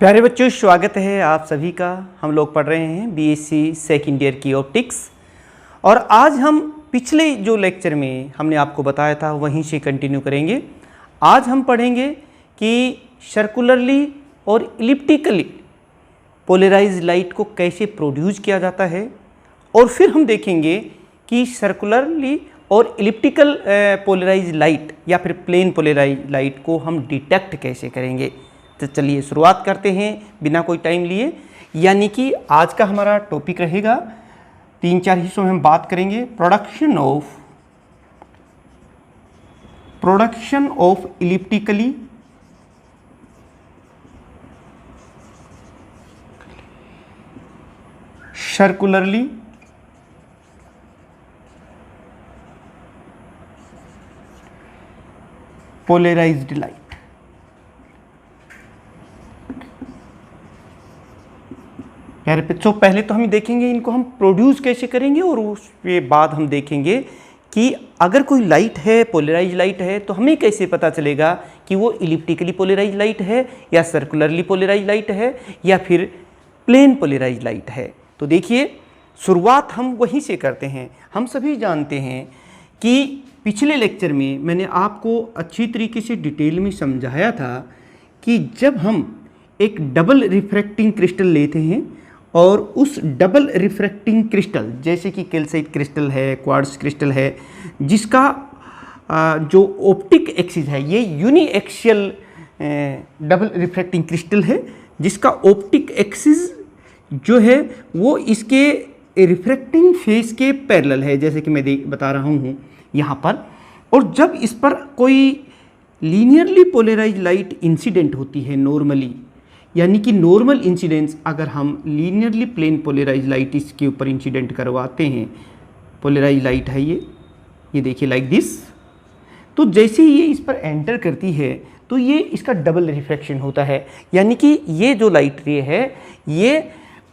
प्यारे बच्चों, स्वागत है आप सभी का। हम लोग पढ़ रहे हैं B.Sc सेकंड ईयर की ऑप्टिक्स। और आज हम पिछले जो लेक्चर में हमने आपको बताया था वहीं से कंटिन्यू करेंगे। आज हम पढ़ेंगे कि सर्कुलरली और इलिप्टिकली पोलराइज्ड लाइट को कैसे प्रोड्यूस किया जाता है, और फिर हम देखेंगे कि सर्कुलरली और इलिप्टिकल पोलराइज्ड लाइट या फिर प्लेन पोलराइज्ड लाइट को हम डिटेक्ट कैसे करेंगे। तो चलिए शुरुआत करते हैं बिना कोई टाइम लिए। यानी कि आज का हमारा टॉपिक रहेगा, 3-4 हिस्सों में हम बात करेंगे। Production of elliptically circularly polarised light. यार बच्चों, पहले तो हम देखेंगे इनको हम प्रोड्यूस कैसे करेंगे, और उसके बाद हम देखेंगे कि अगर कोई लाइट है, पोलराइज्ड लाइट है, तो हमें कैसे पता चलेगा कि वो इलिप्टिकली पोलराइज्ड लाइट है या सर्कुलरली पोलराइज्ड लाइट है या फिर प्लेन पोलराइज्ड लाइट है। तो देखिए, शुरुआत हम वहीं से करते हैं। हम सभी जानते हैं कि पिछले लेक्चर में मैंने आपको अच्छी तरीके से डिटेल में समझाया था कि जब हम एक डबल रिफ्रैक्टिंग क्रिस्टल लेते हैं और उस डबल रिफ्रैक्टिंग क्रिस्टल, जैसे कि कैल्साइट क्रिस्टल है, क्वार्ट्ज क्रिस्टल है, जिसका जो ऑप्टिक एक्सिस है, ये uniaxial double refracting crystal है, जिसका ऑप्टिक एक्सिस जो है वो इसके रिफ्रैक्टिंग फेस के पैरेलल है, जैसे कि मैं बता रहा हूँ यहाँ पर। और जब इस पर कोई लीनियरली पोलराइज्ड लाइट इंसिडेंट होती है नॉर्मली, यानी कि नॉर्मल इंसिडेंस, अगर हम लीनियरली प्लेन पोलराइज्ड लाइट इसके ऊपर इंसिडेंट करवाते हैं, पोलराइज्ड लाइट है ये देखिए लाइक दिस, तो जैसे ही ये इस पर एंटर करती है तो ये इसका डबल रिफ्रैक्शन होता है। यानी कि ये जो लाइट रे है ये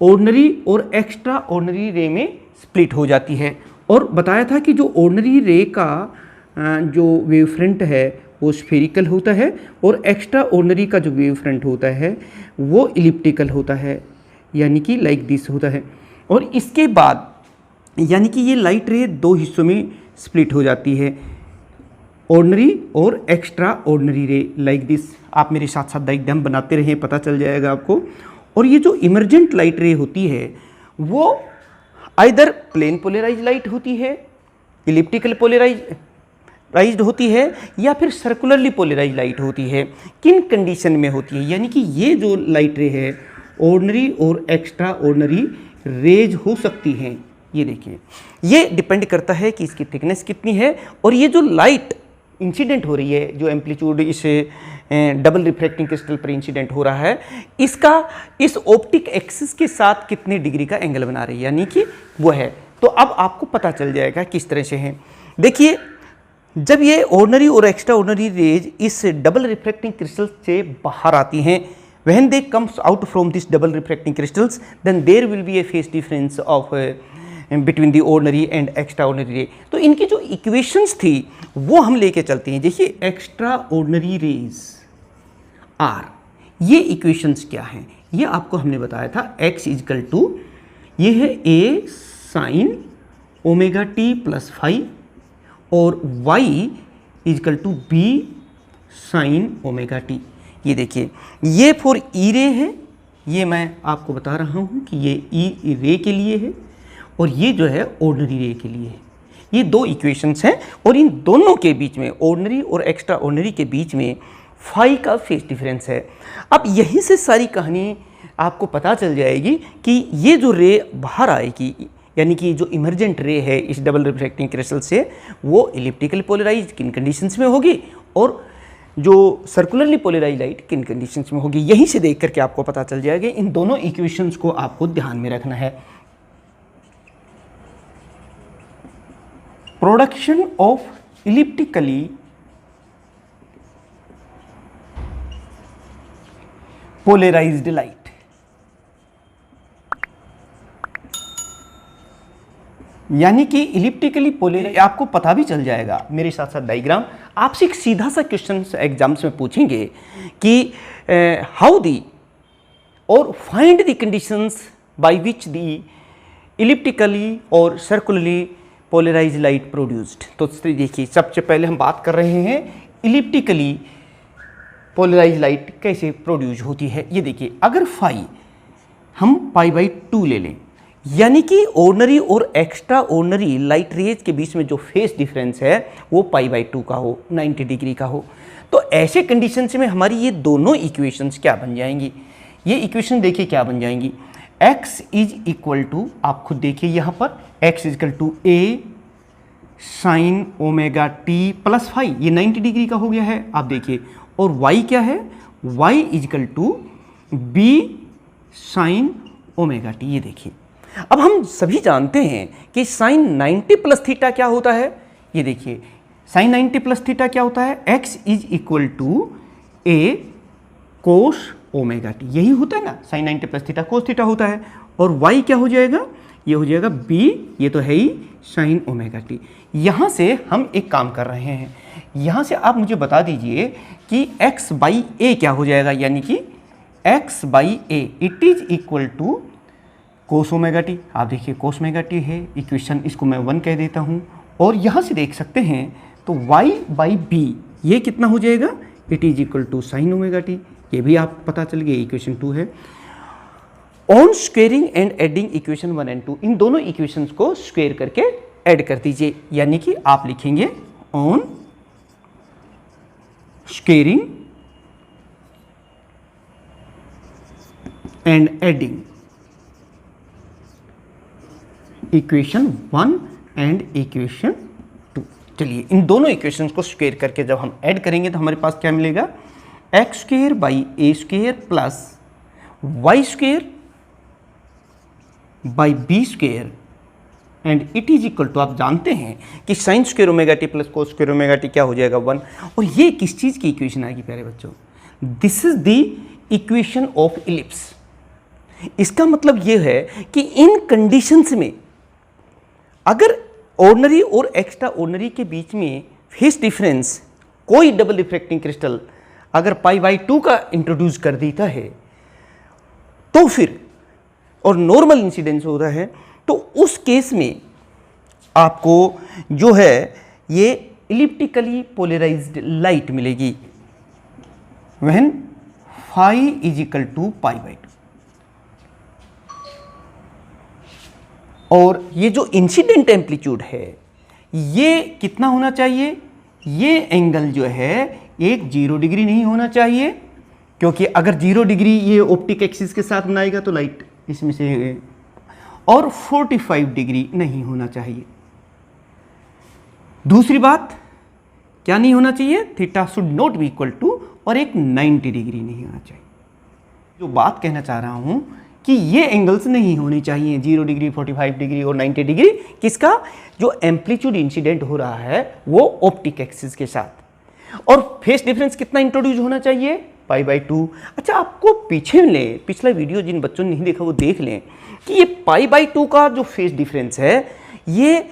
ऑर्डिनरी और एक्स्ट्रा ऑर्डिनरी रे में स्प्लिट हो जाती है। और बताया था कि जो ऑर्डिनरी रे का जो वेव फ्रंट है वो स्फेरिकल होता है और एक्स्ट्रा ऑर्डिनरी का जो वेव फ्रंट होता है वो इलिप्टिकल होता है, यानी कि लाइक दिस होता है। और इसके बाद यानी कि ये लाइट रे दो हिस्सों में स्प्लिट हो जाती है, ऑर्डिनरी और एक्स्ट्रा ऑर्डिनरी रे लाइक दिस। आप मेरे साथ साथ डायग्राम बनाते रहिए, पता चल जाएगा आपको। और ये जो इमर्जेंट लाइट रे होती है वो आइदर प्लेन पोलराइज्ड लाइट होती है, इलिप्टिकल पोलराइज्ड होती है, या फिर सर्कुलरली पोलराइज्ड लाइट होती है। किन कंडीशन में होती है? यानी कि ये जो लाइट रे है ऑर्डिनरी और एक्स्ट्रा ऑर्डिनरी रेज हो सकती हैं। ये देखिए, ये डिपेंड करता है कि इसकी थिकनेस कितनी है और ये जो लाइट इंसिडेंट हो रही है, जो एम्पलीट्यूड इस डबल रिफ्रैक्टिंग क्रिस्टल पर इंसिडेंट हो रहा है, इसका इस ऑप्टिक एक्सिस के साथ कितने डिग्री का एंगल बना रही है, यानी कि वो है। तो अब आपको पता चल जाएगा किस तरह से है। देखिए, जब ये ऑर्डिनरी और एक्स्ट्रा ऑर्डिनरी रेज इस डबल रिफ्रैक्टिंग क्रिस्टल से बाहर आती हैं, when they comes out from this double refracting crystals, then there will be a phase difference of between the ordinary and extraordinary ray. तो इनकी जो equations थी वो हम लेके चलते हैं। देखिए, एक्स्ट्रा ऑर्डिनरी रेज आर, ये इक्वेशंस क्या हैं? ये आपको हमने बताया था, x इजकल टू ये है a sine omega t plus phi और y is equal to b sine omega t. ये देखिए, ये फॉर ई रे है, ये मैं आपको बता रहा हूँ कि ये ई रे के लिए है और ये जो है ऑर्डिनरी रे के लिए है। ये दो इक्वेशंस हैं और इन दोनों के बीच में, ऑर्डिनरी और एक्स्ट्रा ऑर्डिनरी के बीच में फाई का फेस डिफरेंस है। अब यहीं से सारी कहानी आपको पता चल जाएगी कि ये जो रे बाहर आएगी, यानी कि जो इमर्जेंट रे है इस डबल रिफ्रैक्टिंग क्रिस्टल से, वो इलिप्टिकल पोलराइज्ड किन कंडीशंस में होगी और जो सर्कुलरली पोलराइज्ड लाइट किन कंडीशंस में होगी। यहीं से देख करके आपको पता चल जाएगा। इन दोनों इक्वेशंस को आपको ध्यान में रखना है। प्रोडक्शन ऑफ इलिप्टिकली पोलराइज्ड लाइट, यानी कि इलिप्टिकली पोलराइज्ड, आपको पता भी चल जाएगा मेरे साथ साथ डायग्राम। आपसे एक सीधा सा क्वेश्चन एग्जाम्स में पूछेंगे कि हाउ दी और find the conditions by which the elliptically और सर्कुलरली पोलराइज्ड लाइट प्रोड्यूस्ड। तो देखिए सबसे पहले हम बात कर रहे हैं इलिप्टिकली पोलराइज्ड लाइट कैसे प्रोड्यूस होती है। ये देखिए, अगर फाई हम π/2 ले लें, यानी कि ऑर्डिनरी और एक्स्ट्रा ऑर्डिनरी लाइट रेज के बीच में जो फेस डिफरेंस है वो π/2 का हो, 90 डिग्री का हो, तो ऐसे कंडीशंस में हमारी ये दोनों इक्वेशंस क्या बन जाएंगी। ये इक्वेशन देखिए क्या बन जाएंगी। x इज इक्वल टू, आप खुद देखिए यहाँ पर x is equal to a sine omega t plus phi, ये 90 डिग्री का हो गया है आप देखिए, और y क्या है, y is equal to b sine omega t. ये देखिए, अब हम सभी जानते हैं कि साइन 90 प्लस थीटा क्या होता है। ये देखिए, साइन 90 प्लस थीटा क्या होता है, x is equal to a cos omega t, यही होता है ना, sine 90 plus theta cos theta होता है। और y क्या हो जाएगा, ये हो जाएगा b, ये तो है ही साइन ओमेगा टी। यहाँ से हम एक काम कर रहे हैं, यहाँ से आप मुझे बता दीजिए कि x/a क्या हो जाएगा, यानी कि x/a it is equal to cos omega t. आप देखिए कोस ओमेगा टी है, इक्वेशन इसको मैं 1 कह देता हूँ। और यहाँ से देख सकते हैं तो y/b ये कितना हो जाएगा, it is equal to sine omega t, ये भी आप पता चल गया, इक्वेशन 2 है। On squaring and adding equation 1 and 2, इन दोनों इक्वेशंस को स्क्वेयर करके ऐड कर दीजिए, यानी कि आप लिखेंगे on squaring and adding equation 1 and equation 2। चलिए इन दोनों इक्वेशंस को स्क्वेयर करके जब हम ऐड करेंगे तो हमारे पास क्या मिलेगा, x square by a square plus y square by b square and it is equal to, आप जानते हैं कि sine square omega t plus cos square omega t क्या हो जाएगा, 1। और ये किस चीज़ की इक्वेशन आएगी प्यारे बच्चों, this is the equation of ellipse. इसका मतलब ये है कि इन कंडीशंस में अगर ऑर्डिनरी और एक्स्ट्रा ऑर्डिनरी के बीच में फेस डिफरेंस कोई डबल रिफ्रैक्टिंग क्रिस्टल अगर π/2 का इंट्रोड्यूस कर देता है तो फिर, और नॉर्मल इंसिडेंस होता है, तो उस केस में आपको जो है ये इलिप्टिकली पोलराइज्ड लाइट मिलेगी when phi is equal to π/2। और ये जो इंसिडेंट एम्पलीट्यूड है ये कितना होना चाहिए, ये एंगल जो है एक 0 डिग्री नहीं होना चाहिए, क्योंकि अगर 0 डिग्री ये ऑप्टिक एक्सिस के साथ बनाएगा तो लाइट इसमें से, और 45 डिग्री नहीं होना चाहिए। दूसरी बात क्या नहीं होना चाहिए, theta should not be equal to, और एक 90 डिग्री नहीं होना चाहिए। जो बात कहना चाह रहा हूं कि ये एंगल्स नहीं होने चाहिए 0 डिग्री, 45 डिग्री और 90 डिग्री, किसका, जो एम्पलीट्यूड इंसिडेंट हो रहा है वो ऑप्टिक एक्सिस के साथ। और फेस डिफरेंस कितना इंट्रोड्यूस होना चाहिए, π/2। अच्छा, आपको पीछे लें, पिछला वीडियो जिन बच्चों ने नहीं देखा वो देख लें कि ये π/2 का जो फेस डिफरेंस है, ये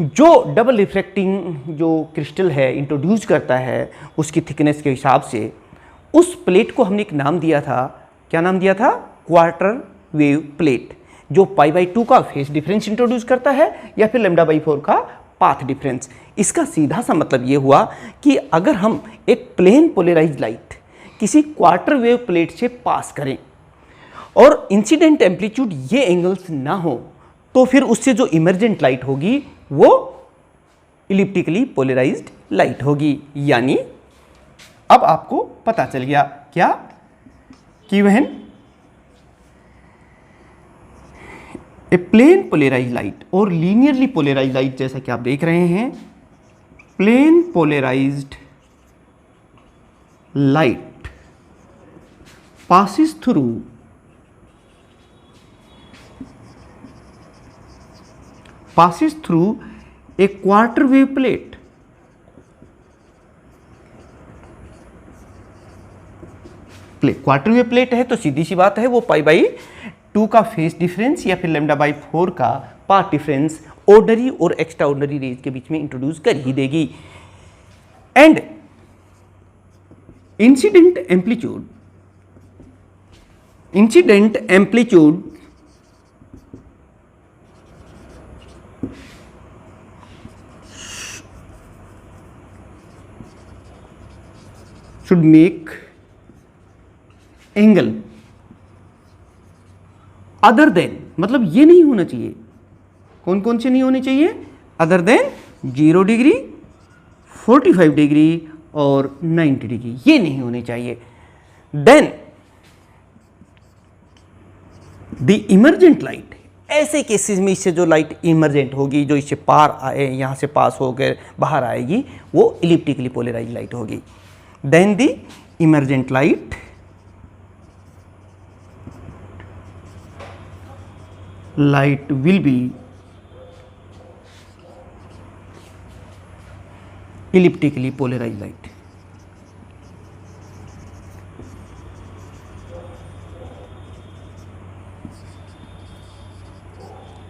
जो डबल रिफ्रैक्टिंग जो क्रिस्टल है इंट्रोड्यूस करता है उसकी थिकनेस के हिसाब से, उस प्लेट को हमने एक नाम दिया था, क्या नाम दिया था, क्वार्टर वेव प्लेट, जो π/2 का फेस डिफरेंस इंट्रोड्यूस करता है या फिर λ/4 का पाथ डिफरेंस। इसका सीधा सा मतलब ये हुआ कि अगर हम एक प्लेन पोलराइज्ड लाइट किसी क्वार्टर वेव प्लेट से पास करें और इंसिडेंट एम्पलीट्यूड ये एंगल्स ना हो, तो फिर उससे जो इमर्जेंट लाइट होगी वो इलिप्टिकली पोलराइज्ड लाइट होगी। यानी अब आपको पता चल गया क्या, कि वह ए प्लेन पोलराइज्ड लाइट और लीनियरली पोलराइज्ड लाइट, जैसा कि आप देख रहे हैं, plane polarised light passes through a quarter wave plate quarter wave plate है तो सीधी सी बात है वो π/2 का फेस डिफरेंस या फिर λ/4 का पाथ डिफरेंस ऑर्डिनरी और एक्स्ट्रा ऑर्डिनरी रेज के बीच में इंट्रोड्यूस कर ही देगी। And incident amplitude incident amplitude should make angle other than, मतलब ये नहीं होना चाहिए, कौन कौन से नहीं होने चाहिए, अदर देन 0 डिग्री, 45 डिग्री और 90 डिग्री, ये नहीं होने चाहिए। देन द इमर्जेंट लाइट, ऐसे केसेस में इससे जो लाइट इमर्जेंट होगी, जो इससे पार आए, यहाँ से पास होकर बाहर आएगी, वो इलिप्टिकली पोलराइज्ड लाइट होगी। Then the emergent light will be elliptically polarized light।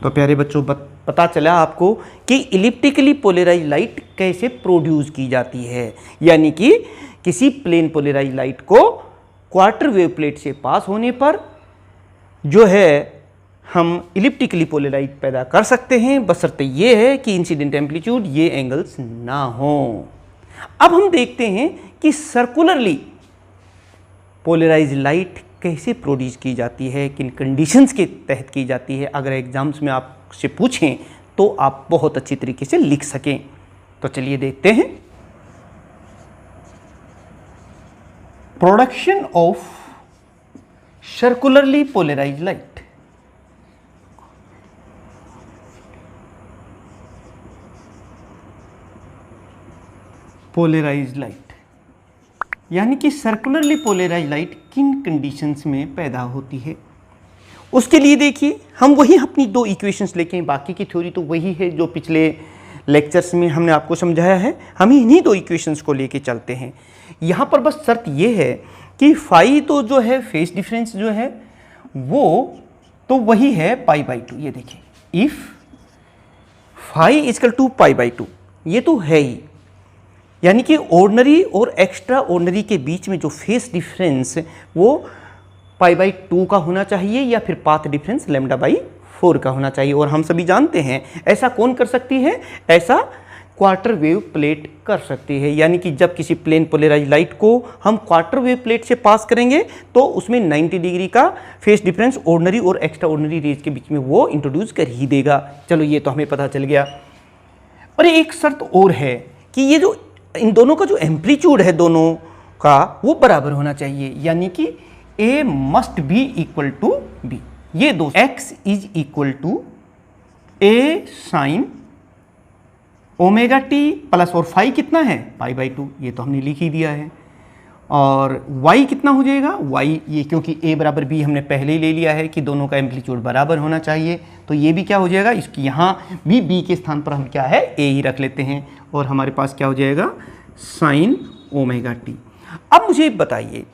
तो प्यारे बच्चों, पता चला आपको कि इलिप्टिकली पोलराइज्ड लाइट कैसे प्रोड्यूस की जाती है, यानी कि किसी प्लेन पोलराइज्ड लाइट को क्वार्टर वेव प्लेट से पास होने पर जो है हम इलिप्टिकली पोलराइज्ड पैदा कर सकते हैं, बशर्ते ये है कि इंसिडेंट एम्पलीट्यूड ये एंगल्स ना हो। अब हम देखते हैं कि सर्कुलरली पोलराइज्ड लाइट कैसे प्रोड्यूस की जाती है, किन कंडीशंस के तहत की जाती है। अगर एग्जाम्स में आपसे पूछें तो आप बहुत अच्छी तरीके से लिख सकें। तो चलिए देखते हैं। Production of circularly polarised light. Polarized light यानी कि सर्कुलरली पोलराइज्ड लाइट किन कंडीशंस में पैदा होती है, उसके लिए देखिए हम वही अपनी 2 इक्वेशंस लेके हैं। बाकी की थ्योरी तो वही है जो पिछले लेक्चर्स में हमने आपको समझाया है। हम इन्हीं 2 इक्वेशंस को लेके चलते हैं। यहाँ पर बस शर्त ये है कि फाई तो जो है फेज डिफरेंस जो है वो तो वही है π/2। ये देखिए, इफ फाई इजकल टू π/2, ये तो है ही, यानी कि ऑर्डिनरी और एक्स्ट्रा ऑर्डिनरी के बीच में जो फेस डिफरेंस वो π/2 का होना चाहिए, या फिर पाथ डिफरेंस λ/4 का होना चाहिए। और हम सभी जानते हैं ऐसा कौन कर सकती है, ऐसा क्वार्टर वेव प्लेट कर सकती है। यानी कि जब किसी प्लेन पोलराइज्ड लाइट को हम क्वार्टर वेव प्लेट से पास करेंगे तो उसमें 90 डिग्री का फेस डिफरेंस ऑर्डिनरी और एक्स्ट्रा ऑर्डिनरी रेज के बीच में वो इंट्रोड्यूस कर ही देगा। चलो ये तो हमें पता चल गया। और एक शर्त और है कि ये जो इन दोनों का जो एम्पलीट्यूड है दोनों का वो बराबर होना चाहिए, यानी कि A must be equal to B। ये दो x is equal to A sine omega t plus, और फाई कितना है π/2, ये तो हमने लिख ही दिया है। और y कितना हो जाएगा, y ये क्योंकि A बराबर B हमने पहले ही ले लिया है कि दोनों का एम्पलीट्यूड बराबर होना चाहिए, तो ये भी क्या हो जाएगा, इसकी यहाँ भी B के स्थान पर हम क्या है A ही रख लेते हैं, और हमारे पास क्या हो जाएगा साइन ओमेगा टी। अब मुझे बताइए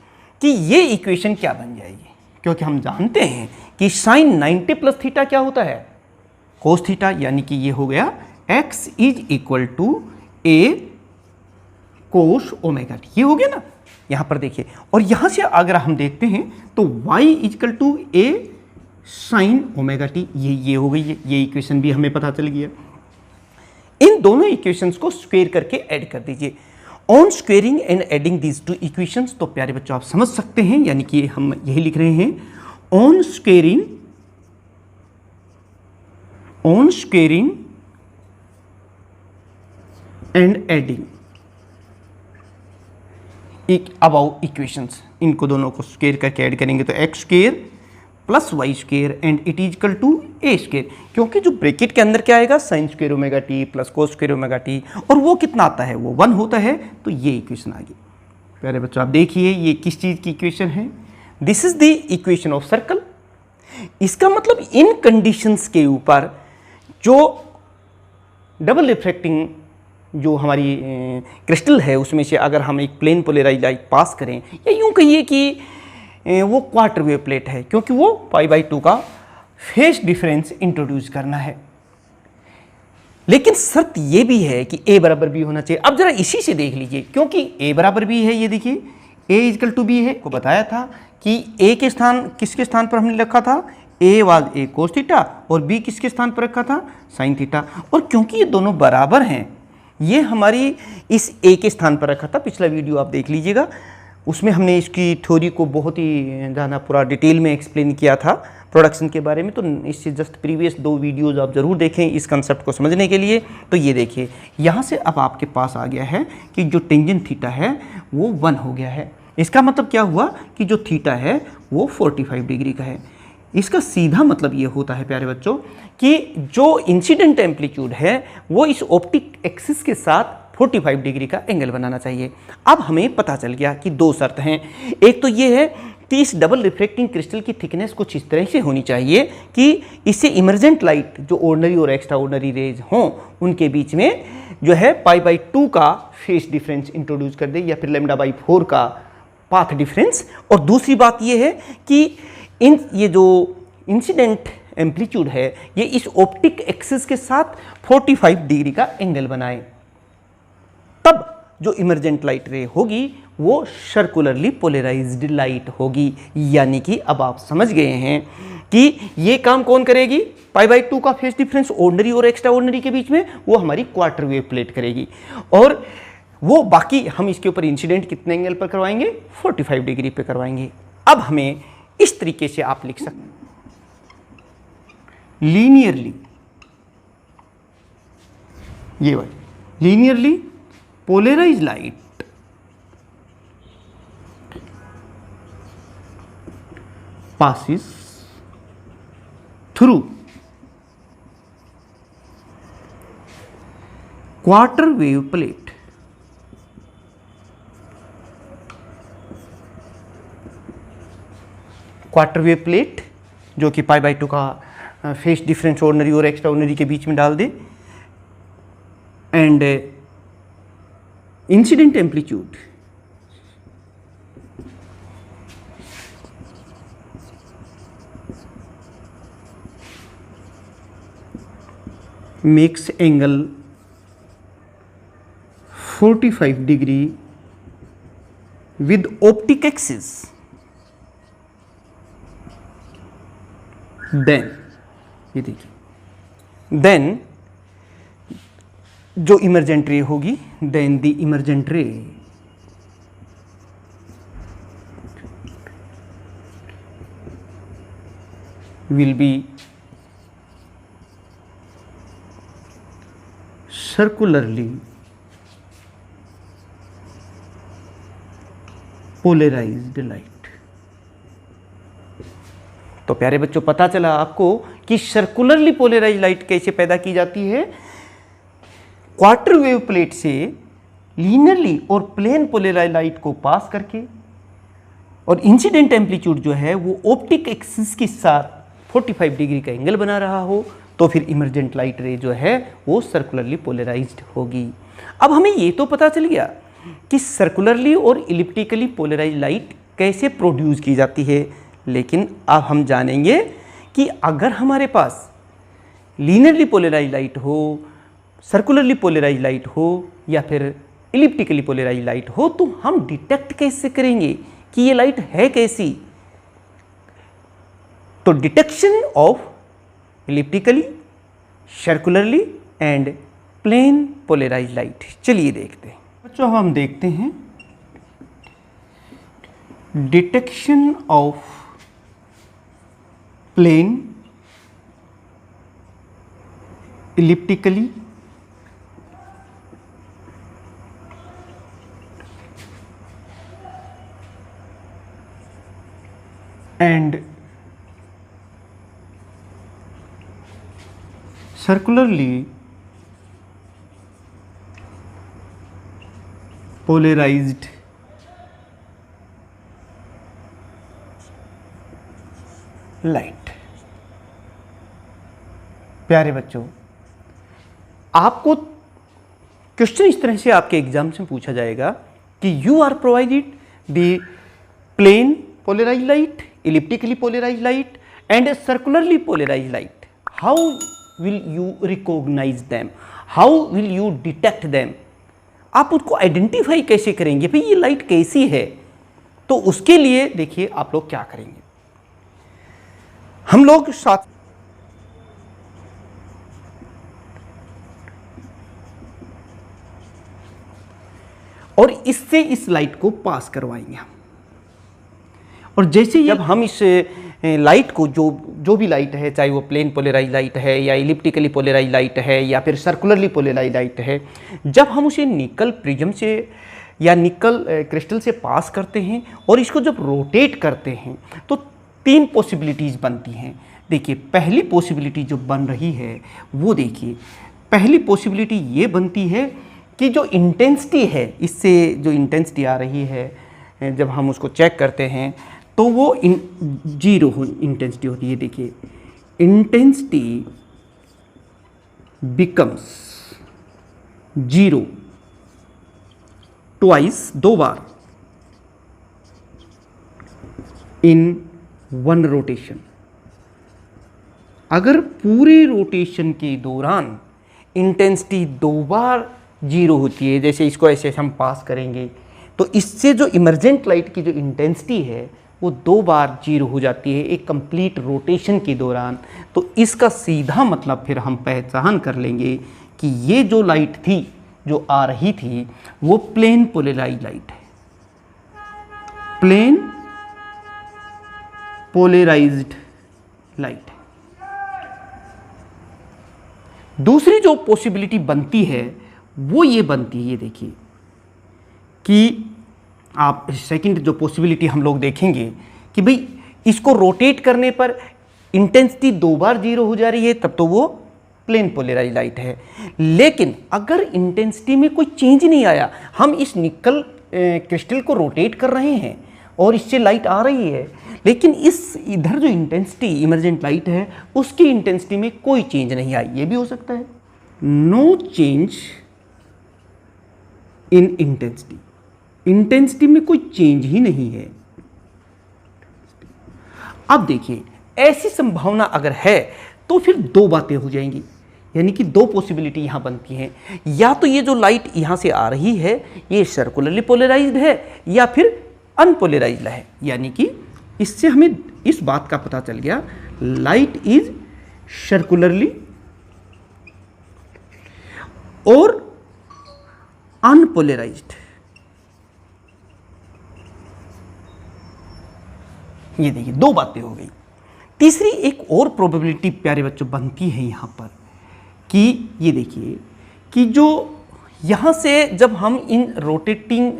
कि ये इक्वेशन क्या बन जाएगी, क्योंकि हम जानते हैं कि साइन 90 प्लस थीटा क्या होता है कोस थीटा, यानी कि ये हो गया x is equal to A cos omega t. ये हो गया ना, यहाँ पर देखिए। और यहाँ से अगर हम देखते हैं तो y is equal to A sine omega t, ये हो गई है। ये इक्वेशन भी हमें पता चल गया। इन दोनों इक्वेशंस को स्क्वायर करके ऐड कर दीजिए। On squaring and adding these 2 equations, तो प्यारे बच्चों आप समझ सकते हैं, यानी कि हम यही लिख रहे हैं on squaring and adding above equations. इनको दोनों को स्क्वायर करके ऐड करेंगे तो x square plus y square and it is equal to a square, क्योंकि जो ब्रैकेट के अंदर क्या आएगा sine square omega t plus cos square omega t, और वो कितना आता है, वो 1 होता है। तो ये इक्वेशन आ गई। प्यारे बच्चों आप देखिए ये किस चीज़ की इक्वेशन है, this is the equation of circle. इसका मतलब इन कंडीशंस के ऊपर जो डबल रिफ्रैक्टिंग जो हमारी क्रिस्टल है उसमें से अगर हम एक प्लेन पोलराइज्ड लाइट पास करें, या यूँ कहिए कि वो क्वार्टर वेव प्लेट है, क्योंकि वो π/2 का फेस डिफरेंस इंट्रोड्यूस करना है। लेकिन शर्त ये भी है कि A बराबर B होना चाहिए। अब जरा इसी से देख लीजिए, क्योंकि A बराबर B है, ये देखिए A इजकल टू B है। को बताया था कि ए के स्थान किसके स्थान पर हमने रखा था, ए वाज ए कोस थीटा और बी किसके स्थान पर रखा था, साइन थीटा। और क्योंकि ये दोनों बराबर हैं, ये हमारी इस ए के स्थान पर रखा था। पिछला वीडियो आप देख लीजिएगा, उसमें हमने इसकी थ्योरी को बहुत ही ज़्यादा पूरा डिटेल में एक्सप्लेन किया था प्रोडक्शन के बारे में। तो इससे जस्ट प्रीवियस 2 वीडियोज़ आप ज़रूर देखें इस कंसेप्ट को समझने के लिए। तो ये देखिए, यहाँ से अब आपके पास आ गया है कि जो टेंजेंट थीटा है वो 1 हो गया है। इसका मतलब क्या हुआ कि जो थीटा है वो 45 डिग्री का है। इसका सीधा मतलब ये होता है प्यारे बच्चों कि जो इंसिडेंट एम्पलीट्यूड है वो इस ऑप्टिक एक्सिस के साथ 45 डिग्री का एंगल बनाना चाहिए। अब हमें पता चल गया कि 2 शर्त हैं। एक तो ये है कि इस डबल रिफ्रैक्टिंग क्रिस्टल की थिकनेस कुछ इस तरह से होनी चाहिए कि इससे इमर्जेंट लाइट जो ऑर्डिनरी और एक्स्ट्रा ऑर्डिनरी रेज हों उनके बीच में जो है π/2 का फेस डिफरेंस इंट्रोड्यूस कर दे, या फिर λ/4 का पाथ डिफरेंस। और दूसरी बात ये है कि ये जो इंसिडेंट एम्पलीट्यूड है ये इस ऑप्टिक एक्सिस के साथ 45 डिग्री का एंगल बनाए, तब जो इमर्जेंट लाइट रे होगी वो सर्कुलरली पोलराइज्ड लाइट होगी। यानी कि अब आप समझ गए हैं कि ये काम कौन करेगी, π/2 का फेस डिफरेंस ऑर्डिनरी और एक्स्ट्रा ऑर्डिनरी के बीच में वो हमारी क्वार्टर वेव प्लेट करेगी। और वो बाकी हम इसके ऊपर इंसिडेंट कितने एंगल पर करवाएंगे, 45 डिग्री पे करवाएंगे। अब हमें इस तरीके से आप लिख सकते हैं, लीनियरली, ये वाली linearly polarised light passes through quarter wave plate quarter wave plate जो कि π/2 का फेस डिफरेंस ऑर्डिनरी और एक्स्ट्रा ऑर्डिनरी के बीच में डाल दे, and incident amplitude makes angle 45 degree with optic axis, then ये देखिए, देन जो इमर्जेंट रे होगी, then the emergent ray will be circularly polarised light. तो प्यारे बच्चों, पता चला आपको कि सर्कुलरली पोलराइज्ड लाइट कैसे पैदा की जाती है, क्वार्टर वेव प्लेट से लीनियरली और प्लेन पोलराइज्ड लाइट को पास करके, और इंसिडेंट एम्पलीट्यूड जो है वो ऑप्टिक एक्सिस के साथ 45 डिग्री का एंगल बना रहा हो, तो फिर इमर्जेंट लाइट रे जो है वो सर्कुलरली पोलराइज्ड होगी। अब हमें ये तो पता चल गया कि सर्कुलरली और इलिप्टिकली पोलराइज्ड लाइट कैसे प्रोड्यूस की जाती है, लेकिन अब हम जानेंगे कि अगर हमारे पास लीनियरली पोलराइज्ड लाइट हो, सर्कुलरली पोलराइज्ड लाइट हो या फिर इलिप्टिकली पोलराइज्ड लाइट हो, तो हम डिटेक्ट कैसे करेंगे कि ये लाइट है कैसी। तो detection of elliptically, circularly and plane polarised light, चलिए देखते हैं बच्चों। हम देखते हैं detection of plane, elliptically and circularly polarised light. प्यारे बच्चों, आपको क्वेश्चन इस तरह से आपके एग्जाम से पूछा जाएगा कि you are provided the plane polarised light, elliptically polarised light and circularly polarised light, how will you recognise them, how will you detect them. आप उसको आइडेंटिफाई कैसे करेंगे, भाई ये लाइट कैसी है। तो उसके लिए देखिए आप लोग क्या करेंगे, हम लोग साथ और इससे इस लाइट को पास करवाएंगे हम। और जैसे जब हम इस लाइट को जो भी लाइट है, चाहे वो प्लेन पोलराइज लाइट है या इलिप्टिकली पोलराइज लाइट है या फिर सर्कुलरली पोलराइज लाइट है, जब हम उसे निकल प्रिज्म से या निकल क्रिस्टल से पास करते हैं और इसको जब रोटेट करते हैं तो 3 पॉसिबिलिटीज़ बनती हैं। देखिए पहली पॉसिबिलिटी जो बन रही है वो देखिए, पहली पॉसिबिलिटी ये बनती है कि जो इंटेंसिटी है, इससे जो इंटेंसिटी आ रही है जब हम उसको चेक करते हैं तो वो जीरो इंटेंसिटी होती है। देखिए इंटेंसिटी बिकम्स जीरो ट्वाइस, 2 बार इन 1 रोटेशन। अगर पूरे रोटेशन के दौरान इंटेंसिटी 2 बार जीरो होती है, जैसे इसको ऐसे हम पास करेंगे तो इससे जो इमर्जेंट लाइट की जो इंटेंसिटी है वो 2 बार जीरो हो जाती है एक कंप्लीट रोटेशन के दौरान। तो इसका सीधा मतलब फिर हम पहचान कर लेंगे कि ये जो लाइट थी जो आ रही थी वो प्लेन पोलराइज लाइट है, प्लेन पोलराइज्ड लाइट है। दूसरी जो पॉसिबिलिटी बनती है वो ये बनती है, ये देखिए कि आप सेकंड जो पॉसिबिलिटी हम लोग देखेंगे कि भाई इसको रोटेट करने पर इंटेंसिटी 2 बार जीरो हो जा रही है, तब तो वो प्लेन पोलराइज लाइट है। लेकिन अगर इंटेंसिटी में कोई चेंज नहीं आया, हम इस निकल क्रिस्टल को रोटेट कर रहे हैं और इससे लाइट आ रही है, लेकिन इस इधर जो इंटेंसिटी इमर्जेंट लाइट है उसकी इंटेंसिटी में कोई चेंज नहीं आई, ये भी हो सकता है। No change in intensity, intensity में कोई चेंज ही नहीं है। अब देखिए ऐसी संभावना अगर है तो फिर 2 बातें हो जाएंगी, यानी कि 2 पॉसिबिलिटी यहां बनती हैं। या तो ये जो लाइट यहां से आ रही है ये सर्कुलरली पोलराइज्ड है या फिर अनपोलराइज्ड है, यानी कि इससे हमें इस बात का पता चल गया लाइट इज सर्कुलरली और अनपोलराइज्ड। ये देखिए 2 बातें हो गई। तीसरी एक और प्रोबेबिलिटी प्यारे बच्चों बनती है यहाँ पर कि ये देखिए कि जो यहाँ से जब हम इन रोटेटिंग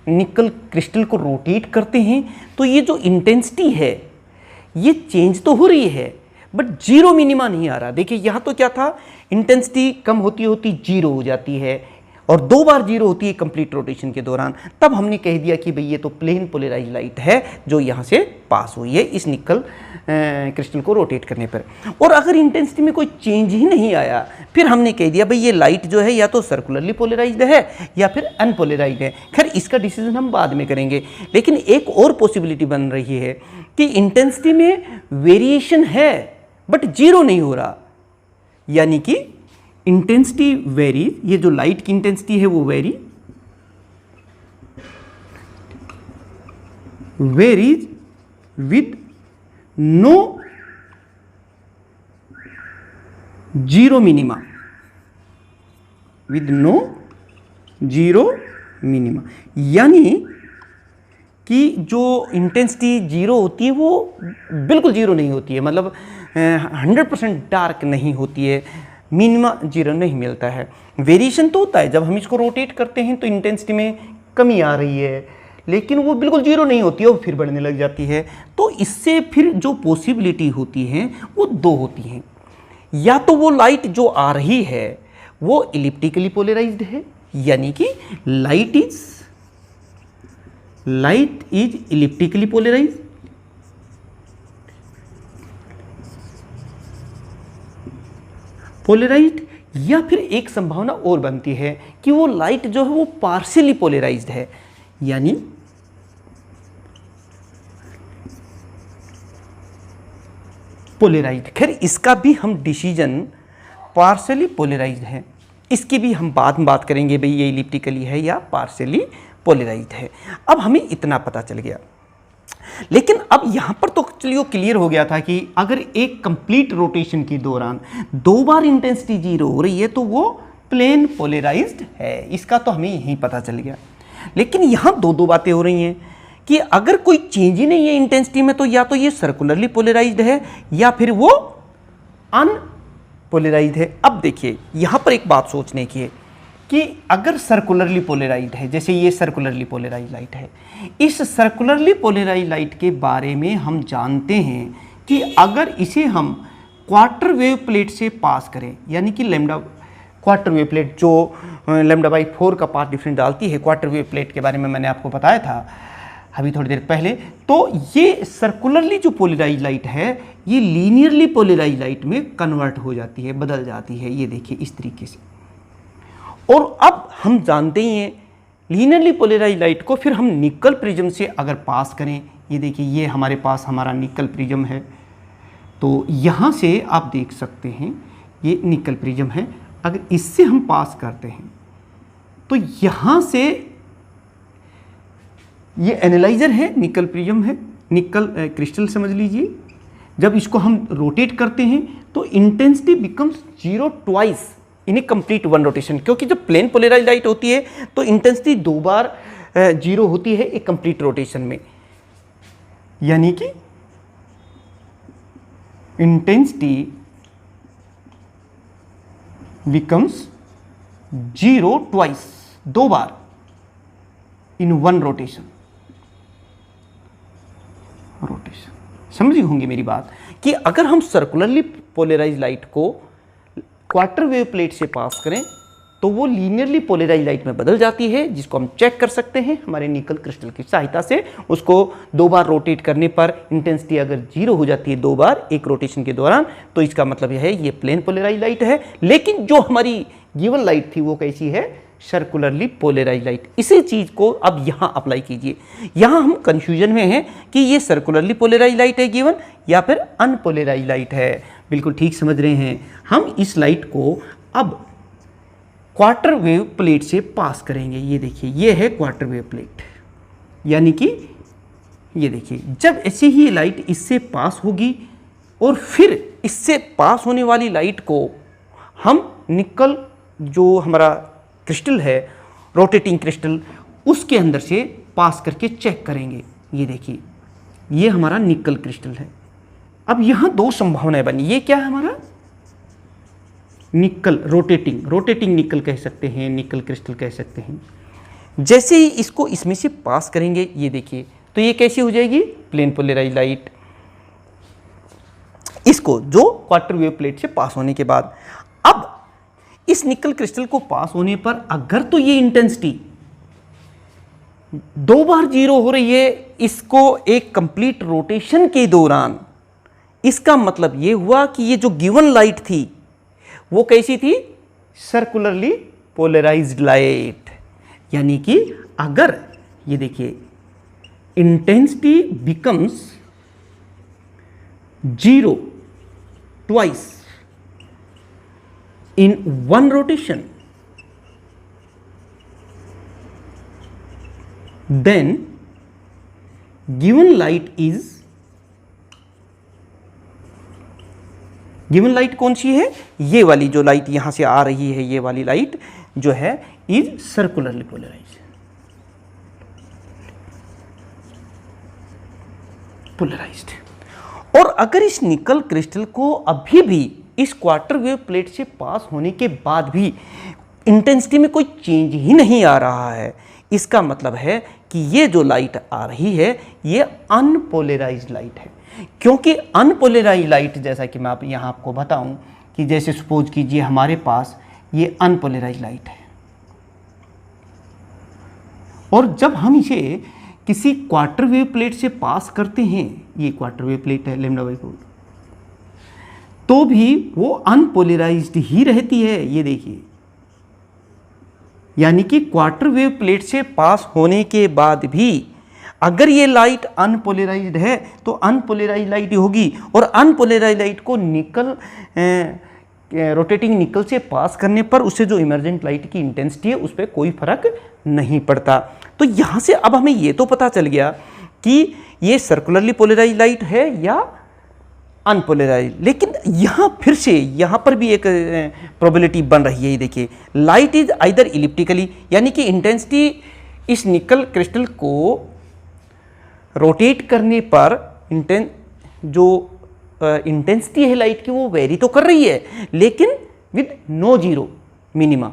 निकल क्रिस्टल को रोटेट करते हैं तो ये जो इंटेंसिटी है ये चेंज तो हो रही है बट जीरो मिनिमा नहीं आ रहा। देखिए यहाँ तो क्या था, इंटेंसिटी कम होती होती जीरो हो जाती है और 2 बार जीरो होती है कंप्लीट रोटेशन के दौरान। तब हमने कह दिया कि भाई ये तो प्लेन पोलराइज लाइट है जो यहाँ से पास हुई है इस निकल क्रिस्टल को रोटेट करने पर। और अगर इंटेंसिटी में कोई चेंज ही नहीं आया फिर हमने कह दिया भाई ये लाइट जो है या तो सर्कुलरली पोलराइज्ड है या फिर अनपोलराइज्ड है। खैर इसका डिसीजन हम बाद में करेंगे, लेकिन एक और पॉसिबिलिटी बन रही है कि इंटेंसिटी में वेरिएशन है बट जीरो नहीं हो रहा, यानी कि इंटेंसिटी वेरी, ये जो लाइट की इंटेंसिटी है वो varies with no zero minima, with no zero minima, यानी कि जो इंटेंसिटी जीरो होती है वो बिल्कुल जीरो नहीं होती है, मतलब 100% डार्क नहीं होती है, मिनिमा जीरो नहीं मिलता है। वेरिएशन तो होता है, जब हम इसको रोटेट करते हैं तो इंटेंसिटी में कमी आ रही है, लेकिन वो बिल्कुल जीरो नहीं होती है, वो फिर बढ़ने लग जाती है। तो इससे फिर जो पॉसिबिलिटी होती हैं वो 2 होती हैं, या तो वो लाइट जो आ रही है वो इलिप्टिकली पोलराइज्ड है, यानी कि लाइट इज इलिप्टिकली पोलराइज्ड, या फिर एक संभावना और बनती है कि वो लाइट जो है वो पार्शियली पोलराइज्ड है, यानी पोलराइज्ड। खैर इसका भी हम डिसीजन पार्शियली पोलराइज्ड है, इसकी भी हम बाद में बात करेंगे भाई ये इलिप्टिकली है या पार्शियली पोलराइज्ड है। अब हमें इतना पता चल गया, लेकिन अब यहाँ पर तो चलिए क्लियर हो गया था कि अगर एक कंप्लीट रोटेशन के दौरान 2 बार इंटेंसिटी 0 हो रही है तो वो प्लेन पोलराइज्ड है, इसका तो हमें यहीं पता चल गया। लेकिन यहाँ दो बातें हो रही हैं कि अगर कोई चेंज ही नहीं है इंटेंसिटी में तो या तो ये सर्कुलरली पोलराइज्ड है या फिर वो अनपोलराइज्ड है। अब देखिए यहाँ पर एक बात सोचने की है कि अगर सर्कुलरली पोलराइज्ड है, जैसे ये सर्कुलरली पोलराइज्ड लाइट है, इस सर्कुलरली पोलराइज्ड लाइट के बारे में हम जानते हैं कि अगर इसे हम क्वार्टर वेव प्लेट से पास करें, यानी कि लैम्डा क्वार्टर वेव प्लेट जो λ/4 का पाथ डिफरेंस डालती है, क्वार्टर वेव प्लेट के बारे में मैंने आपको बताया था अभी थोड़ी देर पहले, तो ये सर्कुलरली जो पोलराइज्ड लाइट है ये लीनियरली पोलराइज्ड लाइट में कन्वर्ट हो जाती है, बदल जाती है। ये देखिए इस तरीके से। और अब हम जानते ही हैं लीनियरली पोलराइज्ड लाइट को फिर हम निकल प्रिज्म से अगर पास करें, ये देखिए ये हमारे पास हमारा निकल प्रिज्म है, तो यहाँ से आप देख सकते हैं ये निकल प्रिज्म है। अगर इससे हम पास करते हैं तो यहाँ से ये एनालाइजर है, निकल प्रिज्म है, निकल क्रिस्टल समझ लीजिए। जब इसको हम रोटेट करते हैं तो intensity becomes 0 twice in A complete one rotation, क्योंकि जब प्लेन पोलराइज्ड लाइट होती है तो इंटेंसिटी 2 बार 0 होती है एक कंप्लीट रोटेशन में, यानी कि intensity becomes 0 twice, 2 bar in one rotation. समझी होंगी मेरी बात कि अगर हम सर्कुलरली पोलराइज्ड लाइट को क्वार्टर वेव प्लेट से पास करें तो वो लीनियरली पोलराइज्ड लाइट में बदल जाती है, जिसको हम चेक कर सकते हैं हमारे निकल क्रिस्टल की सहायता से। उसको 2 बार रोटेट करने पर इंटेंसिटी अगर 0 हो जाती है 2 बार एक रोटेशन के दौरान, तो इसका मतलब यह है ये प्लेन पोलराइज्ड लाइट है। लेकिन जो हमारी गिवन लाइट थी वो कैसी है? Circularly polarised light. इसी चीज़ को अब यहाँ अप्लाई कीजिए। यहाँ हम कंफ्यूजन में हैं कि ये सर्कुलरली पोलराइज्ड लाइट है गिवन या फिर अनपोलराइज्ड लाइट है। बिल्कुल ठीक समझ रहे हैं। हम इस लाइट को अब क्वार्टर वेव प्लेट से पास करेंगे। ये देखिए ये है क्वार्टर वेव प्लेट, यानी कि ये देखिए जब ऐसे ही लाइट इससे पास होगी और फिर इससे पास होने वाली लाइट को हम निकल जो हमारा क्रिस्टल है रोटेटिंग क्रिस्टल उसके अंदर से पास करके चेक करेंगे। ये देखिए ये हमारा निकल क्रिस्टल है। अब यहाँ 2 संभावनाएं बनी। ये क्या है हमारा निकल रोटेटिंग निकल कह सकते हैं, निकल क्रिस्टल कह सकते हैं। जैसे ही इसको इसमें से पास करेंगे ये देखिए तो ये कैसी हो जाएगी? Plane polarised light. इसको जो क्वार्टर वेव प्लेट से पास होने के बाद अब इस निकल क्रिस्टल को पास होने पर अगर तो ये इंटेंसिटी 2 बार 0 हो रही है इसको एक कंप्लीट रोटेशन के दौरान, इसका मतलब ये हुआ कि ये जो गिवन लाइट थी वो कैसी थी? Circularly polarised light. यानी कि अगर ये देखिए intensity becomes 0 twice in one rotation, then given light कौन सी है? ये वाली जो लाइट यहां से आ रही है, ये वाली लाइट जो है इज सर्कुलरली पोलराइज्ड। और अगर इस निकल क्रिस्टल को अभी भी इस क्वार्टर वेव प्लेट से पास होने के बाद भी इंटेंसिटी में कोई चेंज ही नहीं आ रहा है, इसका मतलब है कि ये जो लाइट आ रही है ये अनपोलराइज्ड लाइट है। क्योंकि अनपोलराइज्ड लाइट जैसा कि मैं यहाँ आपको बताऊं कि जैसे सपोज कीजिए हमारे पास ये अनपोलराइज्ड लाइट है और जब हम इसे किसी क्वार्टर वेव प्लेट से पास करते हैं, ये क्वार्टर वेव प्लेट है λ/4, तो भी वो अनपोलराइज्ड ही रहती है। ये देखिए यानी कि क्वार्टर वेव प्लेट से पास होने के बाद भी अगर ये लाइट अनपोलराइज्ड है तो अनपोलराइज्ड लाइट होगी और अनपोलराइज्ड लाइट को निकल रोटेटिंग निकल से पास करने पर उससे जो इमर्जेंट लाइट की इंटेंसिटी है उस पर कोई फर्क नहीं पड़ता। तो यहाँ से अब हमें ये तो पता चल गया कि ये सर्कुलरली पोलराइज लाइट है या अनपोलराइज, लेकिन यहाँ फिर से यहाँ पर भी एक प्रोबेबिलिटी बन रही है। ये देखिए, लाइट इज आइदर इलिप्टिकली, यानी कि इंटेंसिटी इस निकल क्रिस्टल को रोटेट करने पर जो इंटेंसिटी है लाइट की वो वेरी तो कर रही है, लेकिन विद नो जीरो मिनिमा।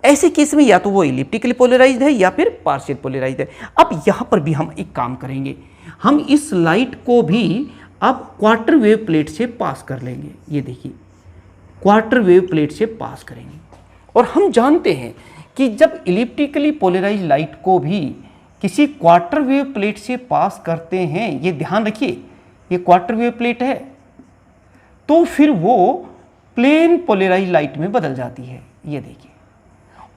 ऐसे केस में या तो वो इलिप्टिकली पोलराइज्ड है या फिर पार्शियल पोलराइज्ड है। अब यहाँ पर भी हम एक काम करेंगे, हम इस लाइट को भी अब क्वार्टर वेव प्लेट से पास कर लेंगे। ये देखिए, क्वार्टर वेव प्लेट से पास करेंगे। और हम जानते हैं कि जब इलिप्टिकली पोलराइज लाइट को भी किसी क्वार्टर वेव प्लेट से पास करते हैं, ये ध्यान रखिए, ये क्वार्टर वेव प्लेट है, तो फिर वो प्लेन पोलराइज लाइट में बदल जाती है। ये देखिए,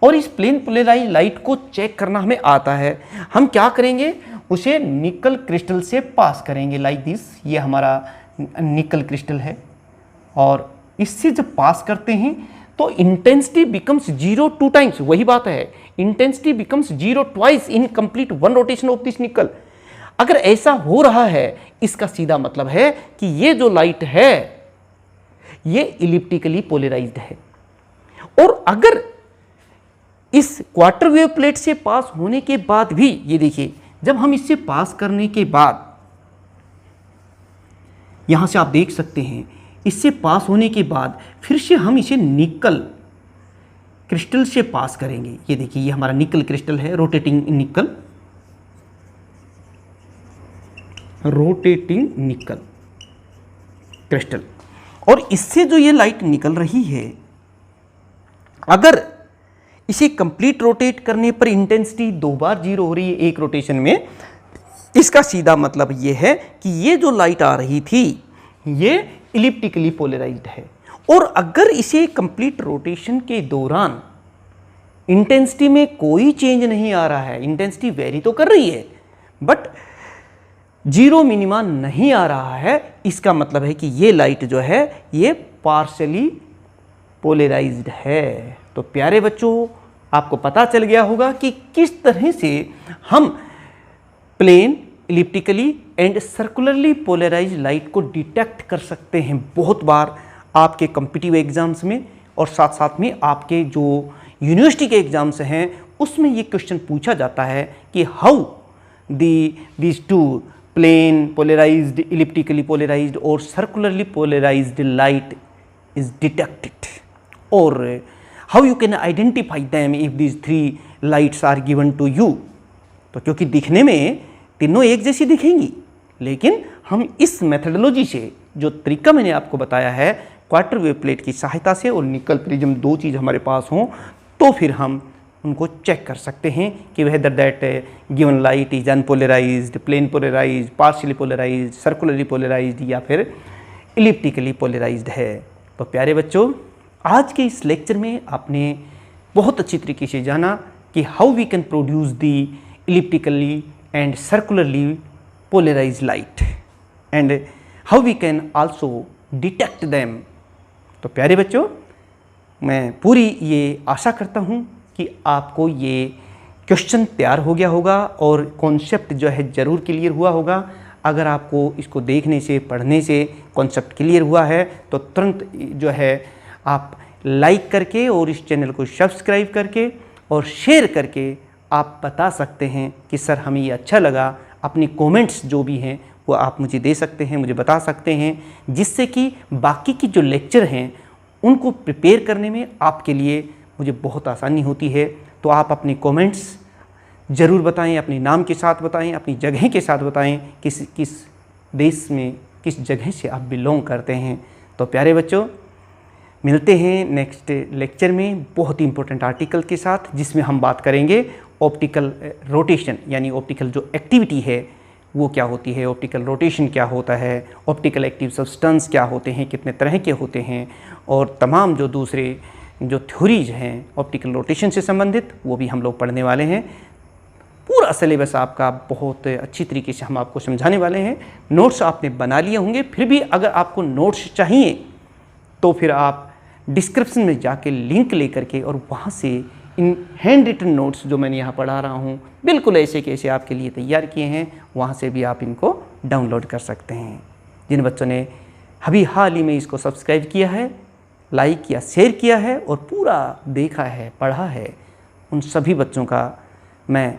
और इस प्लेन पोलराइज लाइट को चेक करना हमें आता है। हम क्या करेंगे, उसे निकल क्रिस्टल से पास करेंगे लाइक दिस। ये हमारा निकल क्रिस्टल है, और इससे जब पास करते हैं तो इंटेंसिटी बिकम्स 0 2 टाइम्स। वही बात है, intensity becomes 0 twice in complete one rotation of this निकल। अगर ऐसा हो रहा है, इसका सीधा मतलब है कि ये जो लाइट है ये इलिप्टिकली पोलराइज्ड है। और अगर इस क्वार्टर वेव प्लेट से पास होने के बाद भी, ये देखिए, जब हम इससे पास करने के बाद, यहां से आप देख सकते हैं, इससे पास होने के बाद फिर से हम इसे निकल क्रिस्टल से पास करेंगे। ये देखिए, ये हमारा निकल क्रिस्टल है, रोटेटिंग निकल क्रिस्टल। और इससे जो ये लाइट निकल रही है, अगर इसे कंप्लीट रोटेट करने पर इंटेंसिटी 2 बार 0 हो रही है एक रोटेशन में, इसका सीधा मतलब ये है कि ये जो लाइट आ रही थी ये इलिप्टिकली पोलराइज्ड है। और अगर इसे कंप्लीट रोटेशन के दौरान इंटेंसिटी में कोई चेंज नहीं आ रहा है, इंटेंसिटी वेरी तो कर रही है बट 0 मिनिमा नहीं आ रहा है, इसका मतलब है कि ये लाइट जो है ये पार्शियली पोलराइज्ड है। तो प्यारे बच्चों, आपको पता चल गया होगा कि किस तरह से हम plane, elliptically and circularly polarise light को डिटेक्ट कर सकते हैं। बहुत बार आपके कॉम्पिटिटिव एग्जाम्स में और साथ साथ में आपके जो यूनिवर्सिटी के एग्जाम्स हैं उसमें ये क्वेश्चन पूछा जाता है कि how these two plane polarised, elliptically polarised और circularly polarised light is detected, और how you can identify them if these 3 lights are given to you। तो क्योंकि दिखने में तीनों एक जैसी दिखेंगी, लेकिन हम इस मेथडोलॉजी से, जो तरीका मैंने आपको बताया है, क्वार्टर वेव प्लेट की सहायता से और निकल प्रिज्म, 2 चीज़ हमारे पास हों, तो फिर हम उनको चेक कर सकते हैं कि whether that given light is unpolarized, plane polarized, partially polarized, circularly polarized या फिर इलिप्टिकली पोलराइज्ड है। तो प्यारे बच्चों, आज के इस लेक्चर में आपने बहुत अच्छी तरीके से जाना कि how we can produce the elliptically and circularly polarised light and how we can also detect them. तो प्यारे बच्चों, मैं पूरी ये आशा करता हूँ कि आपको ये क्वेश्चन तैयार हो गया होगा और कॉन्सेप्ट जो है ज़रूर क्लियर हुआ होगा। अगर आपको इसको देखने से, पढ़ने से कॉन्सेप्ट क्लियर हुआ है तो तुरंत जो है आप लाइक करके और इस चैनल को सब्सक्राइब करके और शेयर करके आप बता सकते हैं कि सर हमें ये अच्छा लगा। अपनी कमेंट्स जो भी हैं वो आप मुझे दे सकते हैं, मुझे बता सकते हैं, जिससे कि बाकी की जो लेक्चर हैं उनको प्रिपेयर करने में आपके लिए मुझे बहुत आसानी होती है। तो आप अपनी कमेंट्स ज़रूर बताएं, अपने नाम के साथ बताएं, अपनी जगह के साथ बताएं, किस देश में, किस जगह से आप बिलोंग करते हैं। तो प्यारे बच्चों, मिलते हैं नेक्स्ट लेक्चर में बहुत ही इंपॉर्टेंट आर्टिकल के साथ, जिसमें हम बात करेंगे ऑप्टिकल रोटेशन, यानी ऑप्टिकल जो एक्टिविटी है वो क्या होती है, ऑप्टिकल रोटेशन क्या होता है, ऑप्टिकल एक्टिव सब्सटेंस क्या होते हैं, कितने तरह के होते हैं, और तमाम जो दूसरे जो थ्योरीज हैं ऑप्टिकल रोटेशन से संबंधित वो भी हम लोग पढ़ने वाले हैं। पूरा सिलेबस आपका बहुत अच्छी तरीके से हम आपको समझाने वाले हैं। नोट्स आपने बना लिए होंगे, फिर भी अगर आपको नोट्स चाहिए तो फिर आप डिस्क्रिप्शन में जाके लिंक लेकर के और वहाँ से इन हैंड रिटन नोट्स जो मैंने यहाँ पढ़ा रहा हूँ बिल्कुल ऐसे के ऐसे आपके लिए तैयार किए हैं, वहाँ से भी आप इनको डाउनलोड कर सकते हैं। जिन बच्चों ने अभी हाल ही में इसको सब्सक्राइब किया है, लाइक या शेयर किया है और पूरा देखा है, पढ़ा है, उन सभी बच्चों का मैं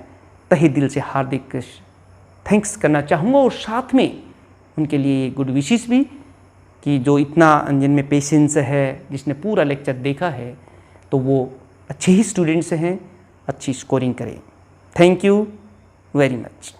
तहे दिल से हार्दिक थैंक्स करना चाहूँगा और साथ में उनके लिए गुड विशेस भी कि जो इतना जिनमें पेशेंस है, जिसने पूरा लेक्चर देखा है, तो वो अच्छे ही स्टूडेंट्स हैं, अच्छी स्कोरिंग करें। Thank you very much.